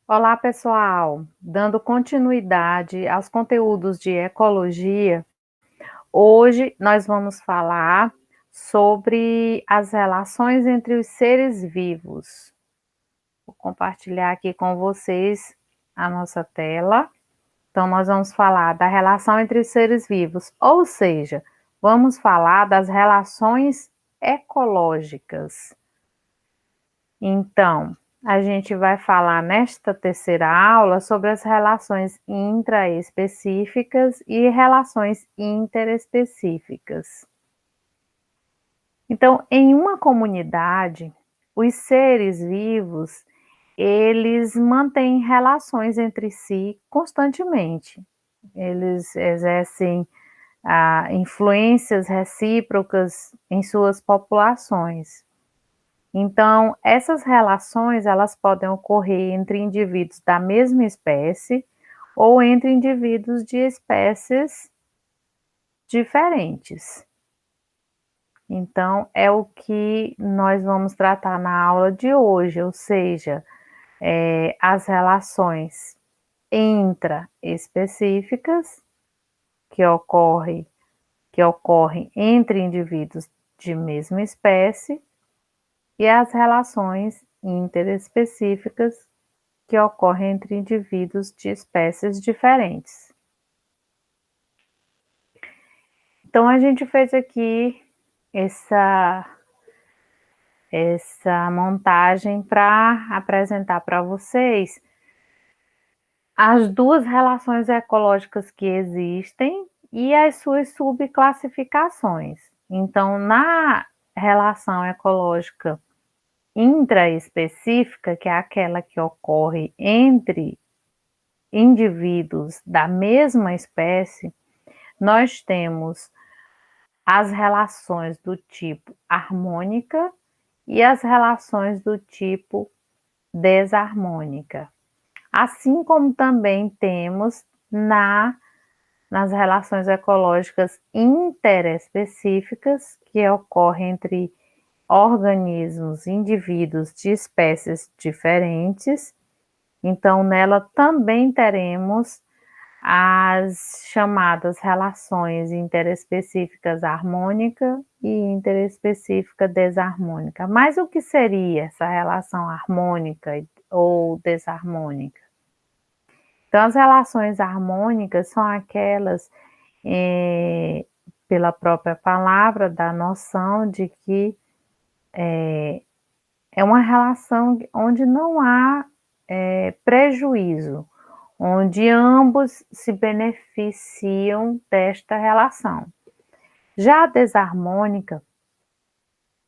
Olá, pessoal! Dando continuidade aos conteúdos de ecologia, hoje nós vamos falar sobre as relações entre os seres vivos. Vou compartilhar aqui com vocês a nossa tela. Então, nós vamos falar da relação entre os seres vivos, ou seja, vamos falar das relações ecológicas. Então, a gente vai falar nesta terceira aula sobre as relações intraespecíficas e relações interespecíficas. Então, em uma comunidade, os seres vivos, eles mantêm relações entre si constantemente. Eles exercem influências recíprocas em suas populações. Então, essas relações, elas podem ocorrer entre indivíduos da mesma espécie ou entre indivíduos de espécies diferentes. Então, é o que nós vamos tratar na aula de hoje, ou seja, as relações intraespecíficas que ocorrem entre indivíduos de mesma espécie e as relações interespecíficas que ocorrem entre indivíduos de espécies diferentes. Então, a gente fez aqui essa montagem para apresentar para vocês as duas relações ecológicas que existem e as suas subclassificações. Então, na relação ecológica intraespecífica, que é aquela que ocorre entre indivíduos da mesma espécie, nós temos as relações do tipo harmônica e as relações do tipo desarmônica. Assim como também temos nas relações ecológicas interespecíficas, que ocorrem entre organismos, indivíduos de espécies diferentes. Então, nela também teremos as chamadas relações interespecíficas harmônica e interespecífica desarmônica. Mas o que seria essa relação harmônica ou desarmônica? Então, as relações harmônicas são aquelas, pela própria palavra, da noção de que é uma relação onde não há prejuízo, onde ambos se beneficiam desta relação. Já a desarmônica,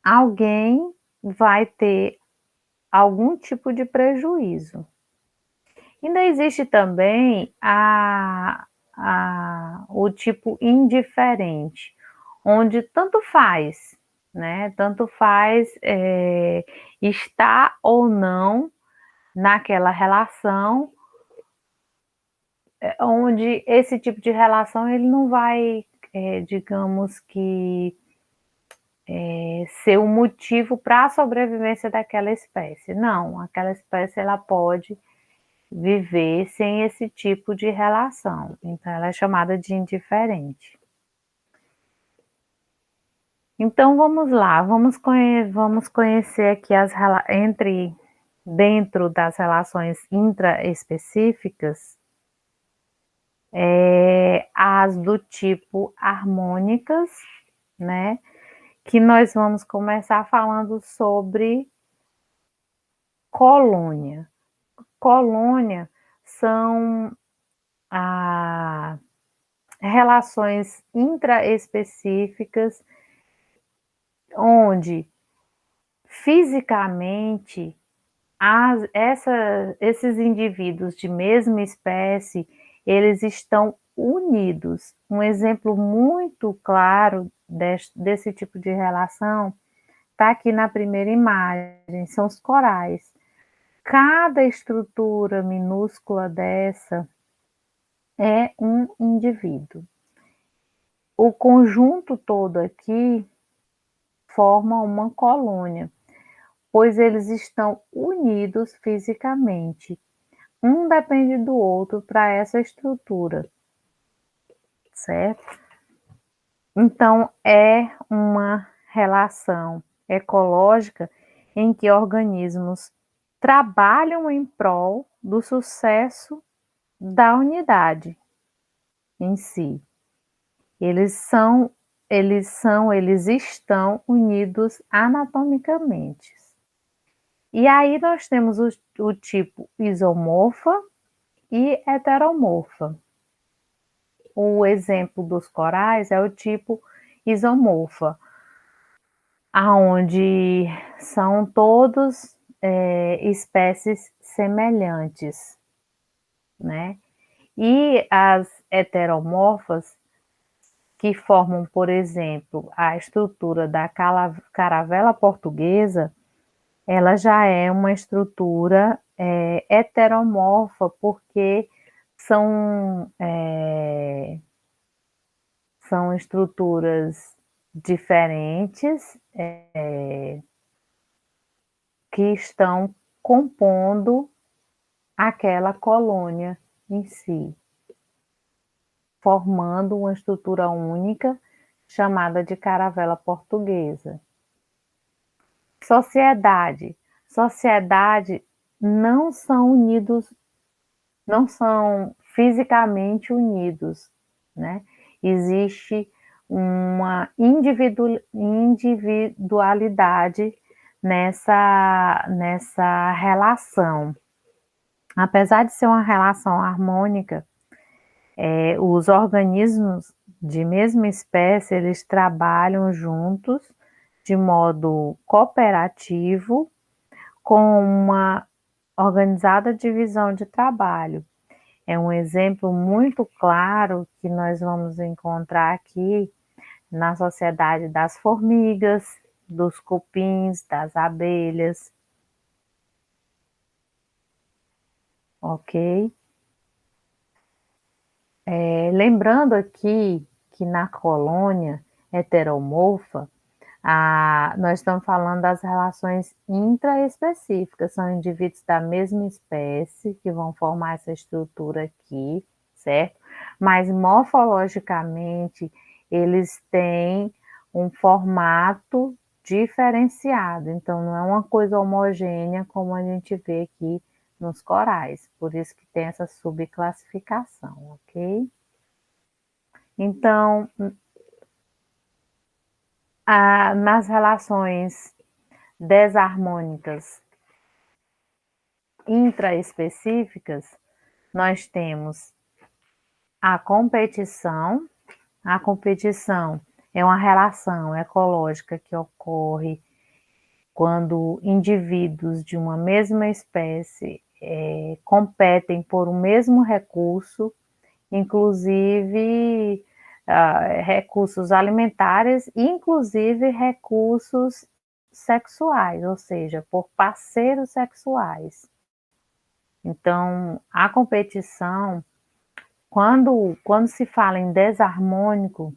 alguém vai ter algum tipo de prejuízo. Ainda existe também o tipo indiferente, onde tanto faz, né? Tanto faz estar ou não naquela relação, onde esse tipo de relação ele não vai, digamos que, ser o motivo para a sobrevivência daquela espécie. Não, aquela espécie ela pode viver sem esse tipo de relação. Então, ela é chamada de indiferente. Então, vamos lá, vamos conhecer aqui dentro das relações intraespecíficas, as do tipo harmônicas, né? Que nós vamos começar falando sobre colônia. Colônia são relações intraespecíficas onde fisicamente esses indivíduos de mesma espécie, eles estão unidos. Um exemplo muito claro desse tipo de relação está aqui na primeira imagem, são os corais. Cada estrutura minúscula dessa é um indivíduo. O conjunto todo aqui forma uma colônia, pois eles estão unidos fisicamente. um depende do outro para essa estrutura, certo? Então, é uma relação ecológica em que organismos trabalham em prol do sucesso da unidade em si. Eles estão unidos anatomicamente. E aí nós temos o tipo isomorfa e heteromorfa. O exemplo dos corais é o tipo isomorfa, aonde são todos espécies semelhantes, né? E as heteromorfas, que formam, por exemplo, a estrutura da caravela portuguesa, ela já é uma estrutura heteromorfa, porque são, são estruturas diferentes que estão compondo aquela colônia em si, formando uma estrutura única chamada de caravela portuguesa. Sociedade. Sociedade não são unidos, não são fisicamente unidos, né? Existe uma individualidade nessa relação. Apesar de ser uma relação harmônica, os organismos de mesma espécie, eles trabalham juntos de modo cooperativo, com uma organizada divisão de trabalho. É um exemplo muito claro que nós vamos encontrar aqui na sociedade das formigas, dos cupins, das abelhas. Ok? Lembrando aqui que na colônia heteromorfa, nós estamos falando das relações intraespecíficas, são indivíduos da mesma espécie que vão formar essa estrutura aqui, certo? Mas morfologicamente eles têm um formato diferenciado, então não é uma coisa homogênea como a gente vê aqui nos corais, por isso que tem essa subclassificação, ok? Então, nas relações desarmônicas intraespecíficas, nós temos a competição. A competição é uma relação ecológica que ocorre quando indivíduos de uma mesma espécie competem por um mesmo recurso, inclusive recursos alimentares, inclusive recursos sexuais, ou seja, por parceiros sexuais. Então, a competição, quando se fala em desarmônico,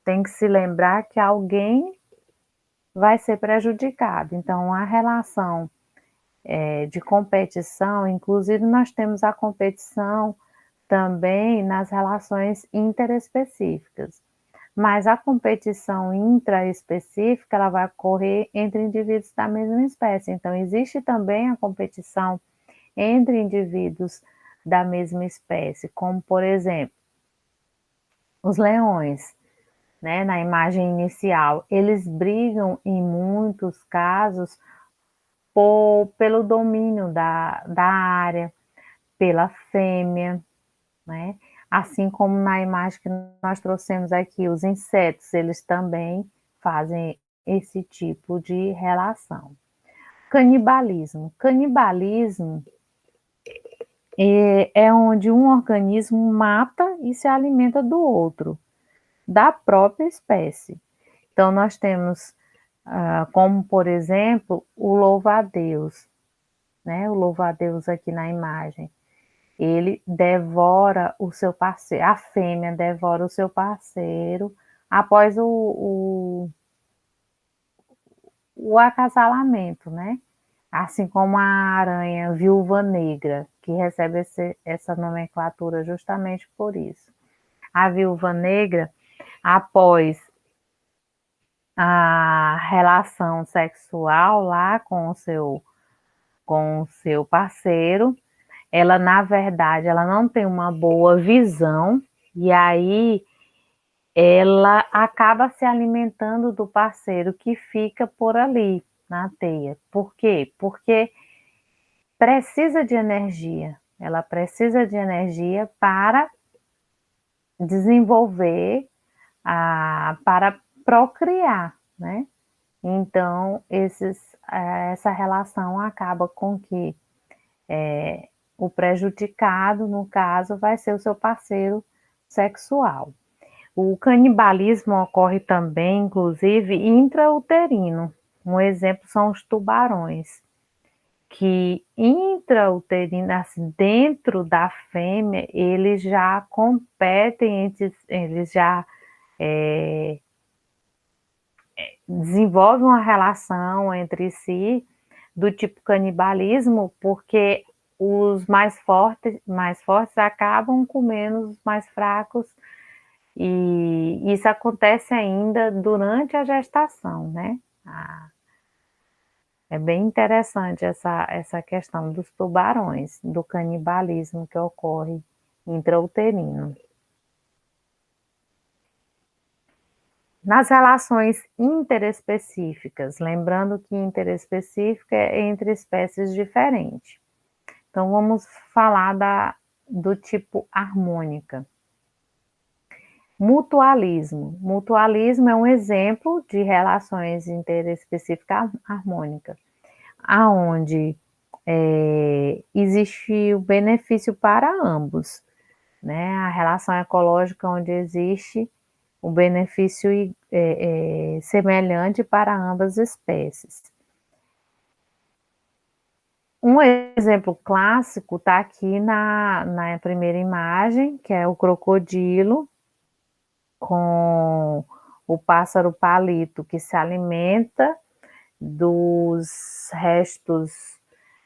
tem que se lembrar que alguém vai ser prejudicado. Então, a relação de competição, inclusive nós temos a competição também nas relações interespecíficas. Mas a competição intraespecífica, ela vai ocorrer entre indivíduos da mesma espécie. Então, existe também a competição entre indivíduos da mesma espécie, como, por exemplo, os leões, né, na imagem inicial, eles brigam em muitos casos pelo domínio da área, pela fêmea, né? Assim como na imagem que nós trouxemos aqui, os insetos, eles também fazem esse tipo de relação. Canibalismo. Canibalismo é onde um organismo mata e se alimenta do outro, da própria espécie. Então, nós temos, como por exemplo, o louva-a-Deus, né? O louva-a-Deus aqui na imagem. Ele devora o seu parceiro, a fêmea devora o seu parceiro após o acasalamento, né? Assim como a aranha viúva negra, que recebe essa nomenclatura justamente por isso. A viúva negra, após a relação sexual lá com o seu parceiro, ela, na verdade, ela não tem uma boa visão, e aí ela acaba se alimentando do parceiro que fica por ali, na teia. Por quê? Porque precisa de energia. Ela precisa de energia para desenvolver, para procriar, né? Então, essa relação acaba com que o prejudicado, no caso, vai ser o seu parceiro sexual. O canibalismo ocorre também, inclusive, intrauterino. Um exemplo são os tubarões, que intrauterino, assim, dentro da fêmea, eles já competem, eles já desenvolvem uma relação entre si do tipo canibalismo, porque os mais fortes acabam comendo os mais fracos, e isso acontece ainda durante a gestação, né? É bem interessante essa questão dos tubarões, do canibalismo que ocorre intrauterino. Nas relações interespecíficas, lembrando que interespecífica é entre espécies diferentes. Então, vamos falar do tipo harmônica. Mutualismo. Mutualismo é um exemplo de relações interespecíficas harmônicas, aonde existe o benefício para ambos, né? A relação ecológica onde existe o benefício semelhante para ambas as espécies. Um exemplo clássico está aqui na primeira imagem, que é o crocodilo com o pássaro palito, que se alimenta dos restos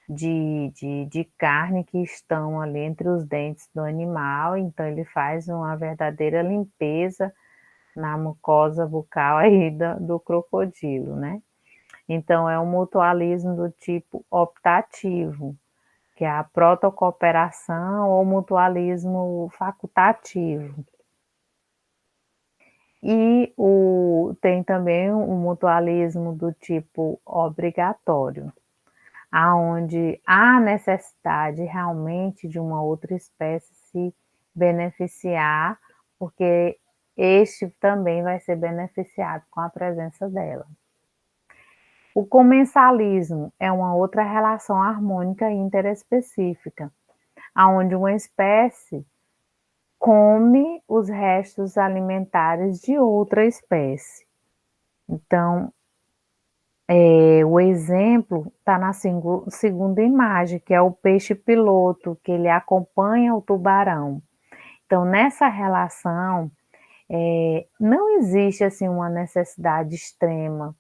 de carne que estão ali entre os dentes do animal. Então ele faz uma verdadeira limpeza na mucosa bucal aí do crocodilo, né? Então é um mutualismo do tipo optativo, que é a protocooperação ou mutualismo facultativo. E tem também um mutualismo do tipo obrigatório, aonde há necessidade realmente de uma outra espécie se beneficiar, porque este também vai ser beneficiado com a presença dela. O comensalismo é uma outra relação harmônica interespecífica, aonde uma espécie come os restos alimentares de outra espécie. Então, o exemplo está na segunda imagem, que é o peixe piloto, que ele acompanha o tubarão. Então, nessa relação, não existe assim uma necessidade extrema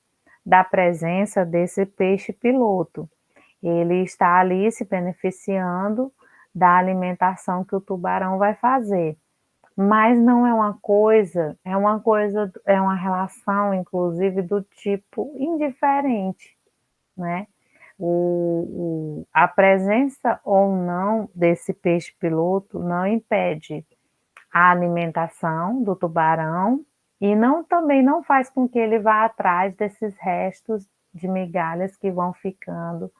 da presença desse peixe piloto. Ele está ali se beneficiando da alimentação que o tubarão vai fazer. Mas não é é uma relação, inclusive, do tipo indiferente, né? A presença ou não desse peixe piloto não impede a alimentação do tubarão e também não faz com que ele vá atrás desses restos de migalhas que vão ficando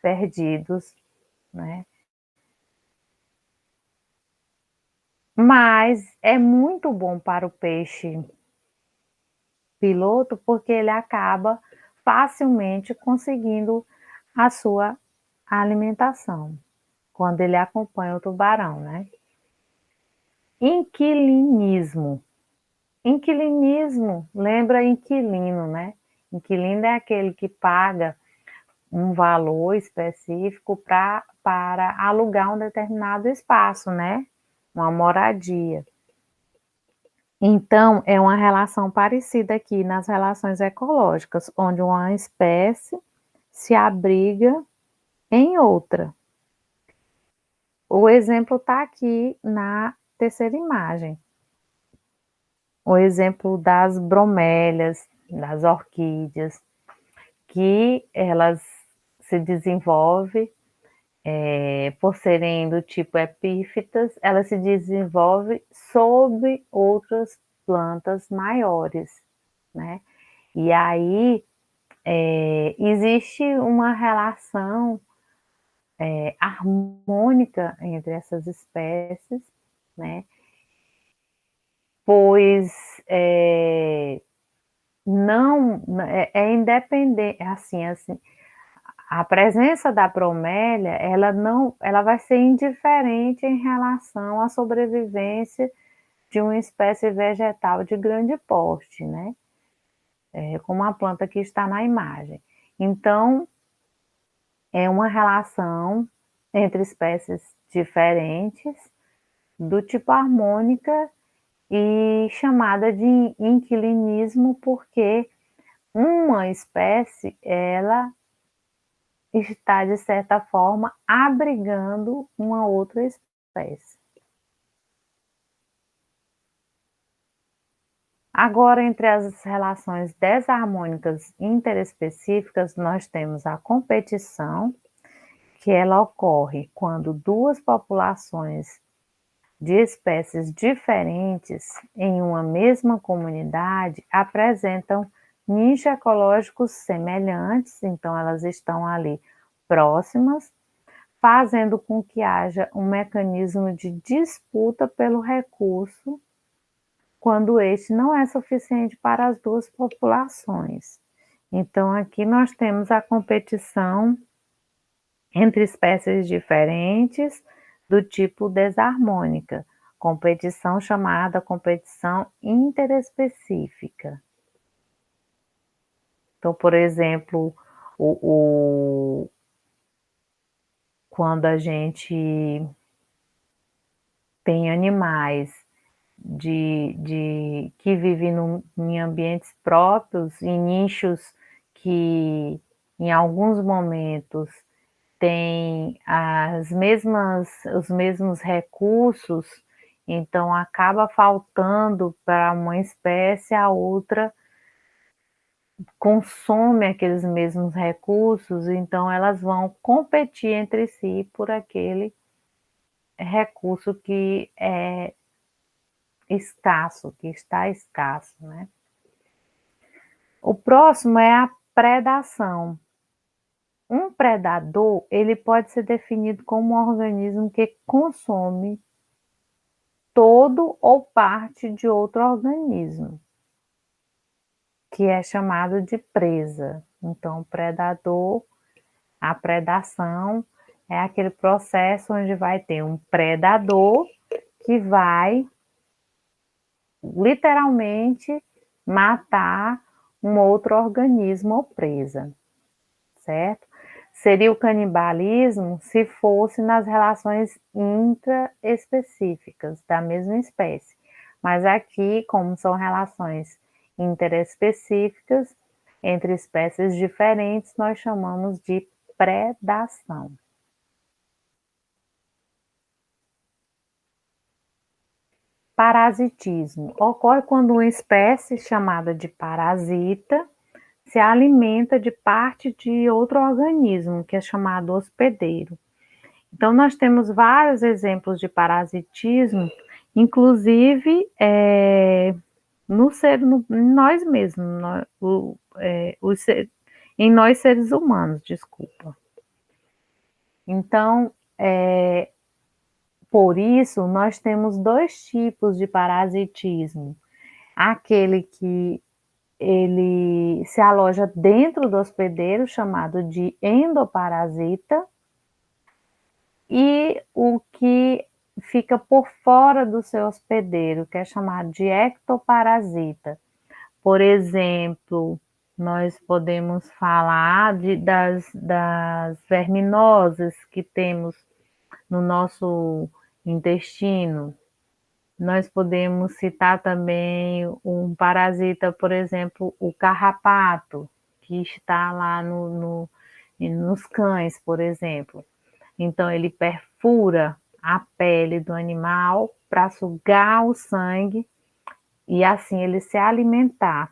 perdidos, né? Mas é muito bom para o peixe piloto porque ele acaba facilmente conseguindo a sua alimentação quando ele acompanha o tubarão, né? Inquilinismo. Inquilinismo lembra inquilino, né? Inquilino é aquele que paga um valor específico para alugar um determinado espaço, né? Uma moradia. Então, é uma relação parecida aqui nas relações ecológicas, onde uma espécie se abriga em outra. O exemplo está aqui na terceira imagem. O exemplo das bromélias, das orquídeas, que elas se desenvolvem, por serem do tipo epífitas, elas se desenvolvem sob outras plantas maiores, né? E aí, existe uma relação harmônica entre essas espécies, né? Pois não é independente, assim, a presença da bromélia, ela vai ser indiferente em relação à sobrevivência de uma espécie vegetal de grande porte, né? Como a planta que está na imagem. Então, é uma relação entre espécies diferentes, do tipo harmônica e chamada de inquilinismo, porque uma espécie, ela está, de certa forma, abrigando uma outra espécie. Agora, entre as relações desarmônicas interespecíficas, nós temos a competição, que ela ocorre quando duas populações de espécies diferentes em uma mesma comunidade apresentam nichos ecológicos semelhantes, então elas estão ali próximas, fazendo com que haja um mecanismo de disputa pelo recurso quando este não é suficiente para as duas populações. Então, aqui nós temos a competição entre espécies diferentes do tipo desarmônica, competição chamada competição interespecífica. Então, por exemplo, quando a gente tem animais que vivem em ambientes próprios, em nichos que em alguns momentos têm os mesmos recursos, então acaba faltando para uma espécie, a outra consome aqueles mesmos recursos, então elas vão competir entre si por aquele recurso que é escasso, que está escasso, né? O próximo é a predação. Um predador, ele pode ser definido como um organismo que consome todo ou parte de outro organismo, que é chamado de presa. Então, predador, a predação é aquele processo onde vai ter um predador que vai literalmente matar um outro organismo ou presa, certo? Seria o canibalismo se fosse nas relações intraespecíficas da mesma espécie. Mas aqui, como são relações interespecíficas entre espécies diferentes, nós chamamos de predação. Parasitismo ocorre quando uma espécie chamada de parasita se alimenta de parte de outro organismo, que é chamado hospedeiro. Então, nós temos vários exemplos de parasitismo, inclusive em nós mesmos, em nós seres humanos, desculpa. Então, por isso, nós temos dois tipos de parasitismo. Aquele que ele se aloja dentro do hospedeiro, chamado de endoparasita, e o que fica por fora do seu hospedeiro, que é chamado de ectoparasita. Por exemplo, nós podemos falar das verminosas que temos no nosso intestino. Nós podemos citar também um parasita, por exemplo, o carrapato, que está lá nos cães, por exemplo. Então, ele perfura a pele do animal para sugar o sangue e assim ele se alimentar,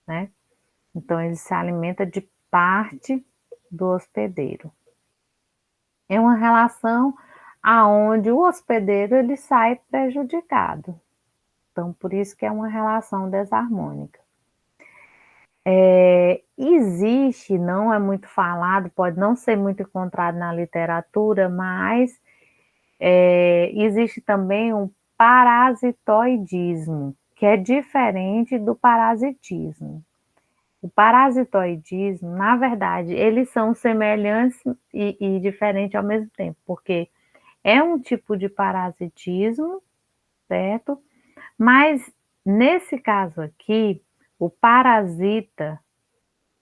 né? Então ele se alimenta de parte do hospedeiro. É uma relação aonde o hospedeiro ele sai prejudicado. Então por isso que é uma relação desarmônica. Existe, não é muito falado, pode não ser muito encontrado na literatura, mas existe também um parasitoidismo, que é diferente do parasitismo. O parasitoidismo, na verdade, eles são semelhantes e diferentes ao mesmo tempo, porque é um tipo de parasitismo, certo? Mas nesse caso aqui, o parasita,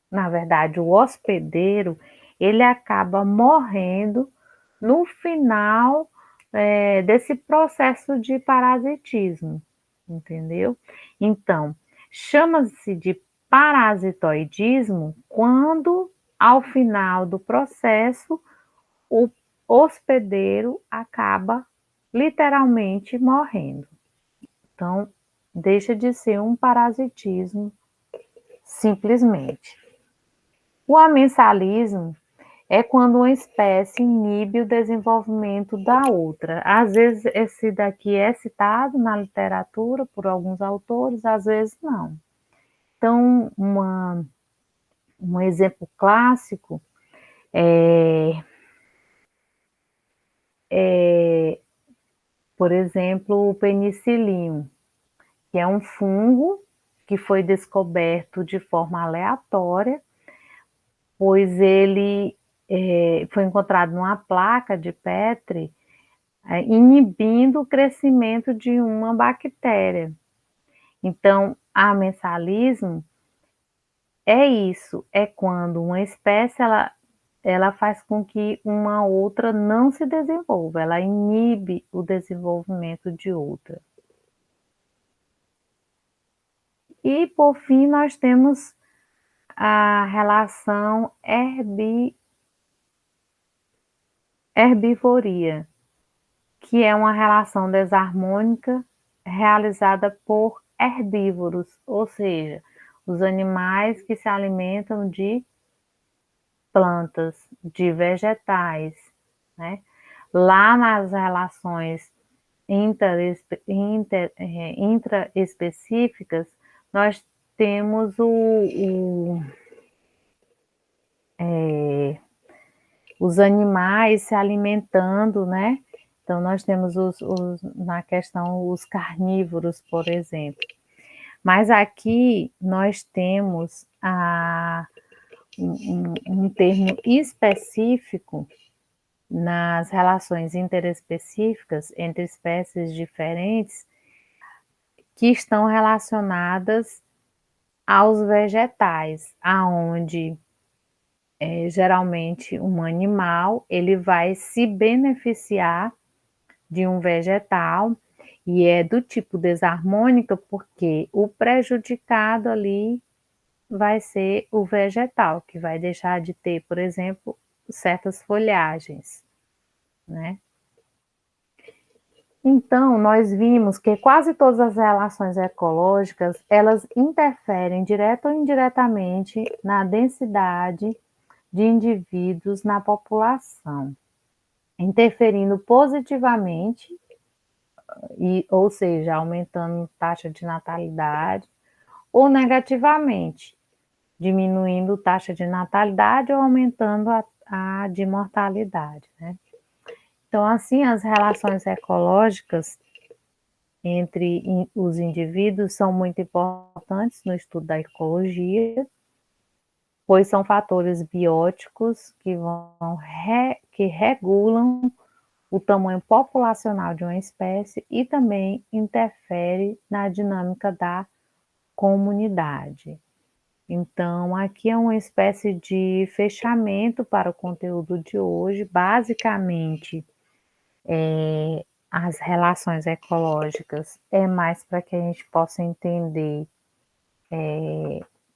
na verdade, o hospedeiro, ele acaba morrendo no final desse processo de parasitismo, entendeu? Então, chama-se de parasitoidismo quando, ao final do processo, o hospedeiro acaba literalmente morrendo. Então, deixa de ser um parasitismo simplesmente. O amensalismo é quando uma espécie inibe o desenvolvimento da outra. Às vezes, esse daqui é citado na literatura por alguns autores, às vezes não. Então, um exemplo clássico é, por exemplo, o penicillium, que é um fungo que foi descoberto de forma aleatória, pois ele foi encontrado numa placa de Petri, inibindo o crescimento de uma bactéria. Então, amensalismo é isso, é quando uma espécie ela faz com que uma outra não se desenvolva, ela inibe o desenvolvimento de outra. E, por fim, nós temos a relação herbivoria, que é uma relação desarmônica realizada por herbívoros, ou seja, os animais que se alimentam de plantas, de vegetais, né? Lá nas relações intraespecíficas, nós temos os animais se alimentando, né? Então, nós temos na questão os carnívoros, por exemplo. Mas aqui nós temos um termo específico nas relações interespecíficas entre espécies diferentes que estão relacionadas aos vegetais, aonde geralmente um animal ele vai se beneficiar de um vegetal e é do tipo desarmônica porque o prejudicado ali vai ser o vegetal, que vai deixar de ter, por exemplo, certas folhagens, né? Então, nós vimos que quase todas as relações ecológicas, elas interferem direta ou indiretamente na densidade de indivíduos na população, interferindo positivamente, ou seja, aumentando taxa de natalidade, ou negativamente, diminuindo taxa de natalidade ou aumentando a de mortalidade, né? Então, assim, as relações ecológicas entre os indivíduos são muito importantes no estudo da ecologia, pois são fatores bióticos que regulam o tamanho populacional de uma espécie e também interfere na dinâmica da comunidade. Então, aqui é uma espécie de fechamento para o conteúdo de hoje. Basicamente, as relações ecológicas é mais para que a gente possa entender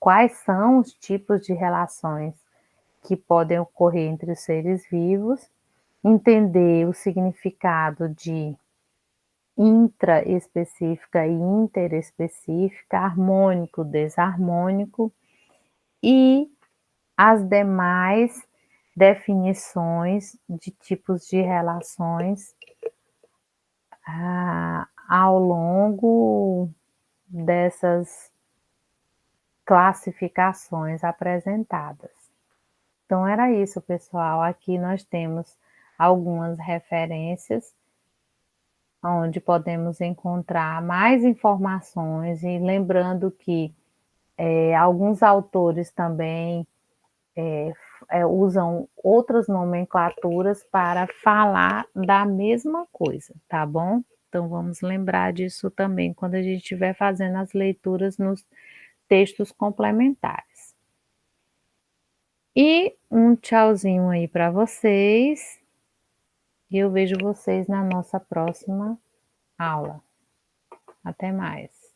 quais são os tipos de relações que podem ocorrer entre os seres vivos entender o significado de intraespecífica e interespecífica, harmônico, desarmônico e as demais definições de tipos de relações ao longo dessas classificações apresentadas. Então era isso, pessoal. Aqui nós temos algumas referências onde podemos encontrar mais informações e lembrando que alguns autores também usam outras nomenclaturas para falar da mesma coisa, tá bom? Então vamos lembrar disso também quando a gente estiver fazendo as leituras nos textos complementares. E um tchauzinho aí para vocês. E eu vejo vocês na nossa próxima aula. Até mais.